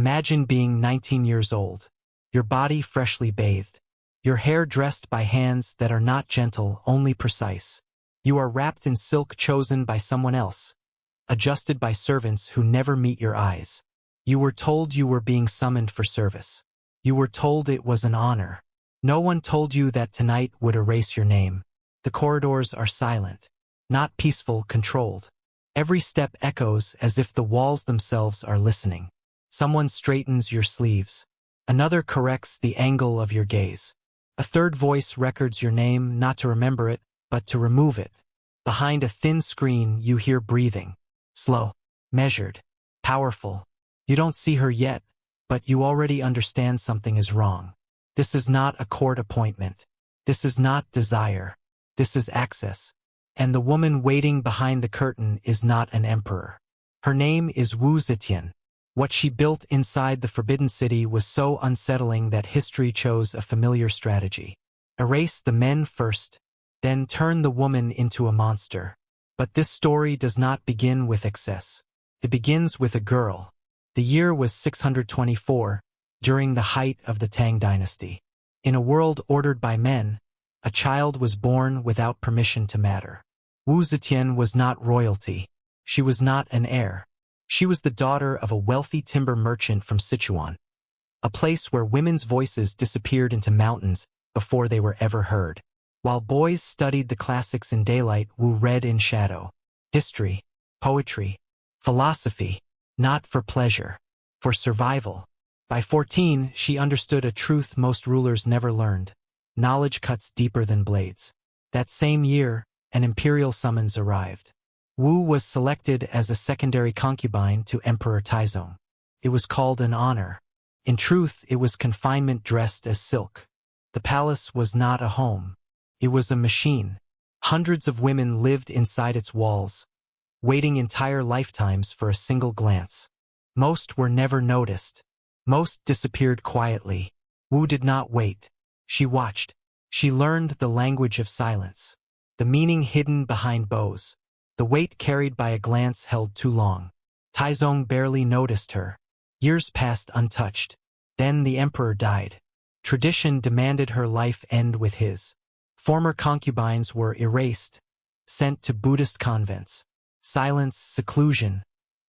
Imagine being 19 years old, your body freshly bathed, your hair dressed by hands that are not gentle, only precise. You are wrapped in silk chosen by someone else, adjusted by servants who never meet your eyes. You were told you were being summoned for service. You were told it was an honor. No one told you that tonight would erase your name. The corridors are silent, not peaceful, controlled. Every step echoes as if the walls themselves are listening. Someone straightens your sleeves. Another corrects the angle of your gaze. A third voice records your name, not to remember it, but to remove it. Behind a thin screen, you hear breathing. Slow, measured, powerful. You don't see her yet, but you already understand something is wrong. This is not a court appointment. This is not desire. This is access. And the woman waiting behind the curtain is not an emperor. Her name is Wu Zetian. What she built inside the Forbidden City was so unsettling that history chose a familiar strategy. Erase the men first, then turn the woman into a monster. But this story does not begin with excess. It begins with a girl. The year was 624, during the height of the Tang Dynasty. In a world ordered by men, a child was born without permission to matter. Wu Zetian was not royalty. She was not an heir. She was the daughter of a wealthy timber merchant from Sichuan, a place where women's voices disappeared into mountains before they were ever heard. While boys studied the classics in daylight, Wu read in shadow. History, poetry, philosophy, not for pleasure, for survival. By 14, she understood a truth most rulers never learned. Knowledge cuts deeper than blades. That same year, an imperial summons arrived. Wu was selected as a secondary concubine to Emperor Taizong. It was called an honor. In truth, it was confinement dressed as silk. The palace was not a home. It was a machine. Hundreds of women lived inside its walls, waiting entire lifetimes for a single glance. Most were never noticed. Most disappeared quietly. Wu did not wait. She watched. She learned the language of silence, the meaning hidden behind bows. The weight carried by a glance held too long. Taizong barely noticed her. Years passed untouched. Then the emperor died. Tradition demanded her life end with his. Former concubines were erased, sent to Buddhist convents. Silence, seclusion,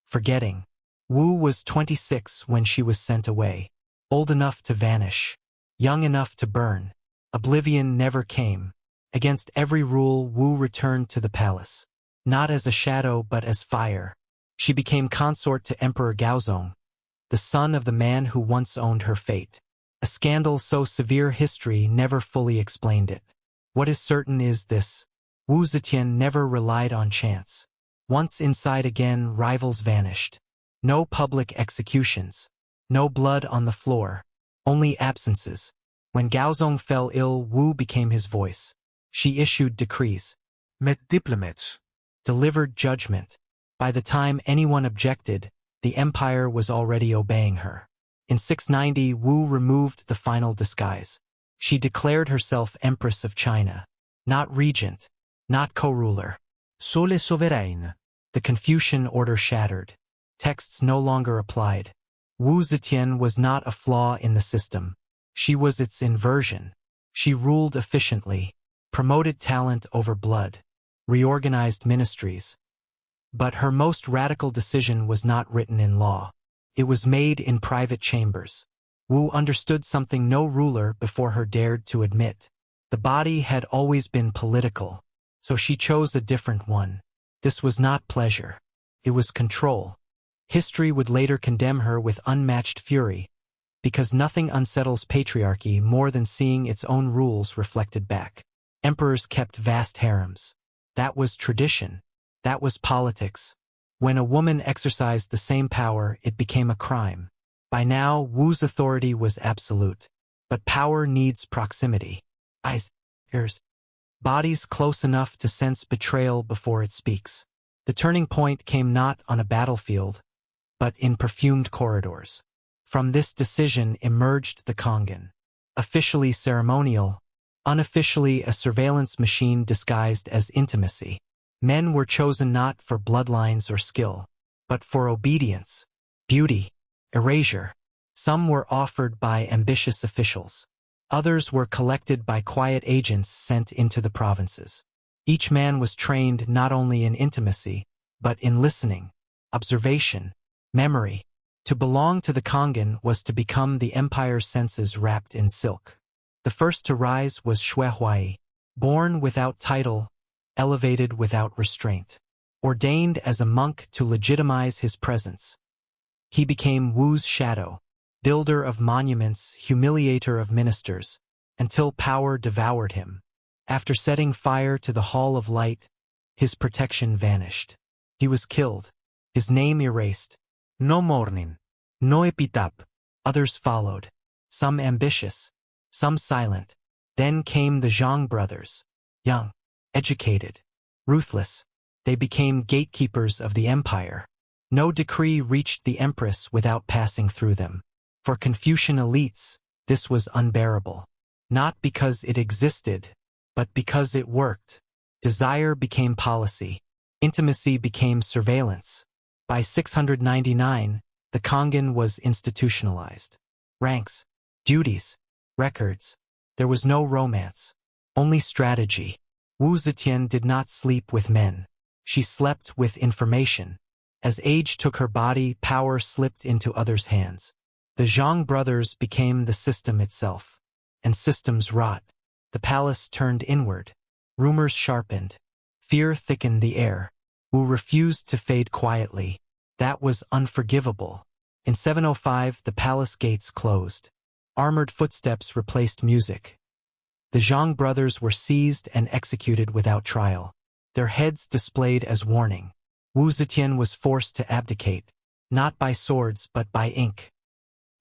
forgetting. Wu was 26 when she was sent away. Old enough to vanish. Young enough to burn. Oblivion never came. Against every rule, Wu returned to the palace. Not as a shadow, but as fire. She became consort to Emperor Gaozong, the son of the man who once owned her fate. A scandal so severe history never fully explained it. What is certain is this: Wu Zetian never relied on chance. Once inside again, rivals vanished. No public executions. No blood on the floor. Only absences. When Gaozong fell ill, Wu became his voice. She issued decrees. Met diplomats. Delivered judgment. By the time anyone objected, the empire was already obeying her. In 690, Wu removed the final disguise. She declared herself Empress of China. Not regent. Not co-ruler. Sole souveraine. The Confucian order shattered. Texts no longer applied. Wu Zetian was not a flaw in the system. She was its inversion. She ruled efficiently, promoted talent over blood, reorganized ministries. But her most radical decision was not written in law. It was made in private chambers. Wu understood something no ruler before her dared to admit. The body had always been political, so she chose a different one. This was not pleasure. It was control. History would later condemn her with unmatched fury, because nothing unsettles patriarchy more than seeing its own rules reflected back. Emperors kept vast harems. That was tradition. That was politics. When a woman exercised the same power, it became a crime. By now, Wu's authority was absolute. But power needs proximity. Eyes, ears, bodies close enough to sense betrayal before it speaks. The turning point came not on a battlefield, but in perfumed corridors. From this decision emerged the Kongan. Officially ceremonial, unofficially a surveillance machine disguised as intimacy. Men were chosen not for bloodlines or skill, but for obedience, beauty, erasure. Some were offered by ambitious officials. Others were collected by quiet agents sent into the provinces. Each man was trained not only in intimacy, but in listening, observation, memory. To belong to the Kongan was to become the empire's senses wrapped in silk. The first to rise was Xuehuai, born without title, elevated without restraint, ordained as a monk to legitimize his presence. He became Wu's shadow, builder of monuments, humiliator of ministers, until power devoured him. After setting fire to the Hall of Light, his protection vanished. He was killed, his name erased. No mourning, no epitaph. Others followed, some ambitious, some silent. Then came the Zhang brothers, young, educated, ruthless. They became gatekeepers of the empire. No decree reached the empress without passing through them. For Confucian elites, this was unbearable. Not because it existed, but because it worked. Desire became policy. Intimacy became surveillance. By 699, the Kongan was institutionalized. Ranks, duties, records. There was no romance, only strategy. Wu Zetian did not sleep with men. She slept with information. As age took her body, power slipped into others' hands. The Zhang brothers became the system itself. And systems rot. The palace turned inward. Rumors sharpened. Fear thickened the air. Wu refused to fade quietly. That was unforgivable. In 705, the palace gates closed. Armored footsteps replaced music. The Zhang brothers were seized and executed without trial, their heads displayed as warning. Wu Zetian was forced to abdicate, not by swords but by ink.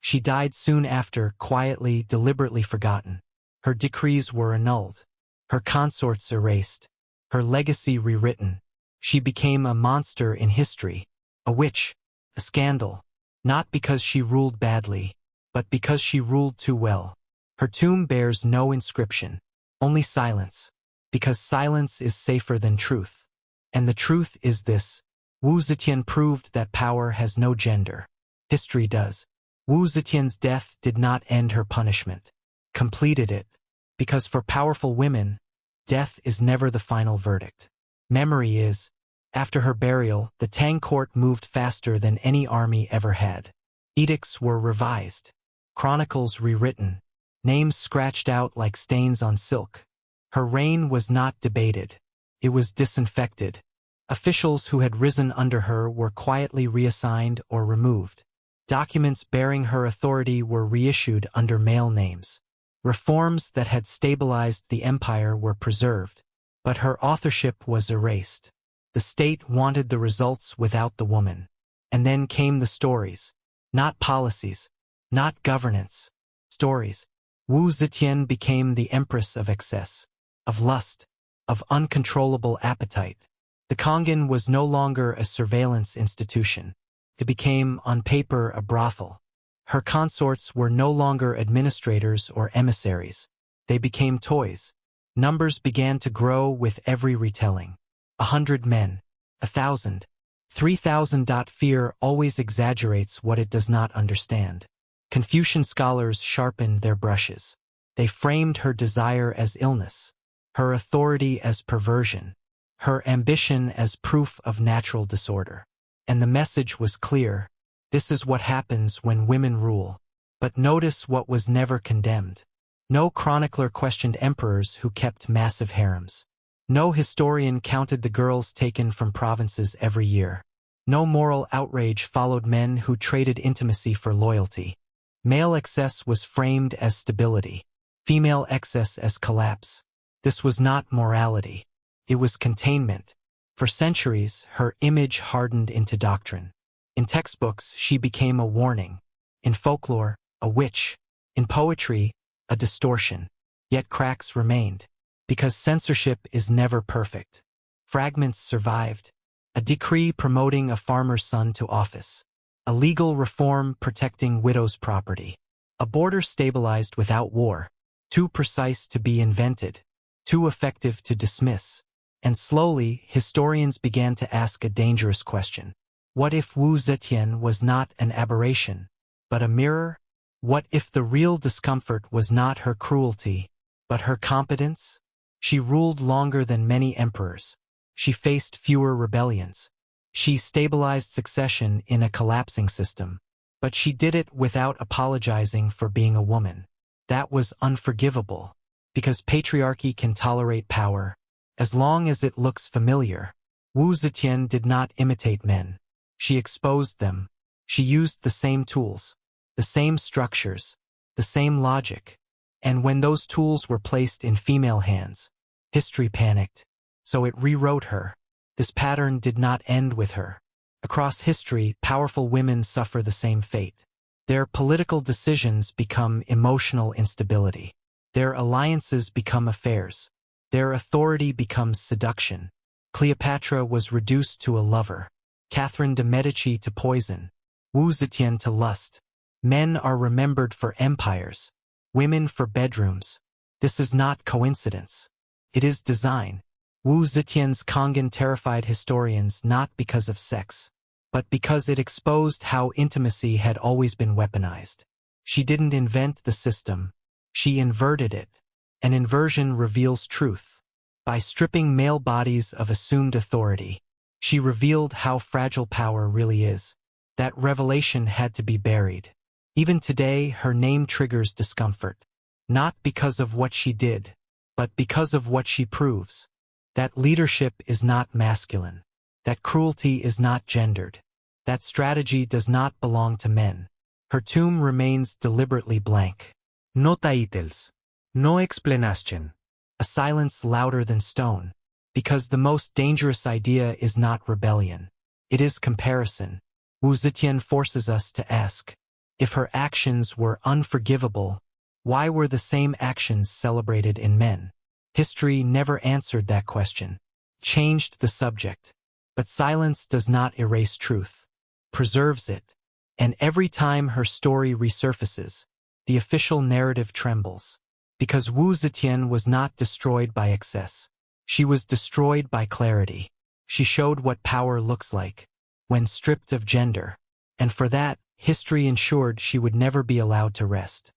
She died soon after, quietly, deliberately forgotten. Her decrees were annulled, her consorts erased, her legacy rewritten. She became a monster in history, a witch, a scandal, not because she ruled badly, but because she ruled too well. Her tomb bears no inscription, only silence, because silence is safer than truth. And the truth is this: Wu Zetian proved that power has no gender. History does. Wu Zetian's death did not end her punishment, completed it, because for powerful women, death is never the final verdict. Memory is. After her burial, the Tang court moved faster than any army ever had. Edicts were revised, chronicles rewritten, names scratched out like stains on silk. Her reign was not debated. It was disinfected. Officials who had risen under her were quietly reassigned or removed. Documents bearing her authority were reissued under male names. Reforms that had stabilized the empire were preserved, but her authorship was erased. The state wanted the results without the woman. And then came the stories. Not policies, not governance. Stories. Wu Zetian became the empress of excess, of lust, of uncontrollable appetite. The Kongan was no longer a surveillance institution. It became, on paper, a brothel. Her consorts were no longer administrators or emissaries. They became toys. Numbers began to grow with every retelling. 100 men, 1,000, 3,000. Fear always exaggerates what it does not understand. Confucian scholars sharpened their brushes. They framed her desire as illness, her authority as perversion, her ambition as proof of natural disorder. And the message was clear: this is what happens when women rule. But notice what was never condemned. No chronicler questioned emperors who kept massive harems. No historian counted the girls taken from provinces every year. No moral outrage followed men who traded intimacy for loyalty. Male excess was framed as stability, female excess as collapse. This was not morality. It was containment. For centuries, her image hardened into doctrine. In textbooks, she became a warning. In folklore, a witch. In poetry, a distortion. Yet cracks remained. Because censorship is never perfect. Fragments survived. A decree promoting a farmer's son to office. A legal reform protecting widows' property. A border stabilized without war. Too precise to be invented. Too effective to dismiss. And slowly, historians began to ask a dangerous question. What if Wu Zetian was not an aberration, but a mirror? What if the real discomfort was not her cruelty, but her competence? She ruled longer than many emperors. She faced fewer rebellions. She stabilized succession in a collapsing system. But she did it without apologizing for being a woman. That was unforgivable, because patriarchy can tolerate power, as long as it looks familiar. Wu Zetian did not imitate men. She exposed them. She used the same tools, the same structures, the same logic. And when those tools were placed in female hands, history panicked. So it rewrote her. This pattern did not end with her. Across history, powerful women suffer the same fate. Their political decisions become emotional instability. Their alliances become affairs. Their authority becomes seduction. Cleopatra was reduced to a lover. Catherine de' Medici to poison. Wu Zetian to lust. Men are remembered for empires. Women for bedrooms. This is not coincidence. It is design. Wu Zetian's Kongan terrified historians not because of sex, but because it exposed how intimacy had always been weaponized. She didn't invent the system. She inverted it. An inversion reveals truth. By stripping male bodies of assumed authority, she revealed how fragile power really is. That revelation had to be buried. Even today, her name triggers discomfort. Not because of what she did, but because of what she proves. That leadership is not masculine. That cruelty is not gendered. That strategy does not belong to men. Her tomb remains deliberately blank. No titles. No explanation. A silence louder than stone. Because the most dangerous idea is not rebellion. It is comparison. Wu Zetian forces us to ask, if her actions were unforgivable, why were the same actions celebrated in men? History never answered that question, changed the subject. But silence does not erase truth, preserves it. And every time her story resurfaces, the official narrative trembles. Because Wu Zetian was not destroyed by excess. She was destroyed by clarity. She showed what power looks like, when stripped of gender. And for that, history ensured she would never be allowed to rest.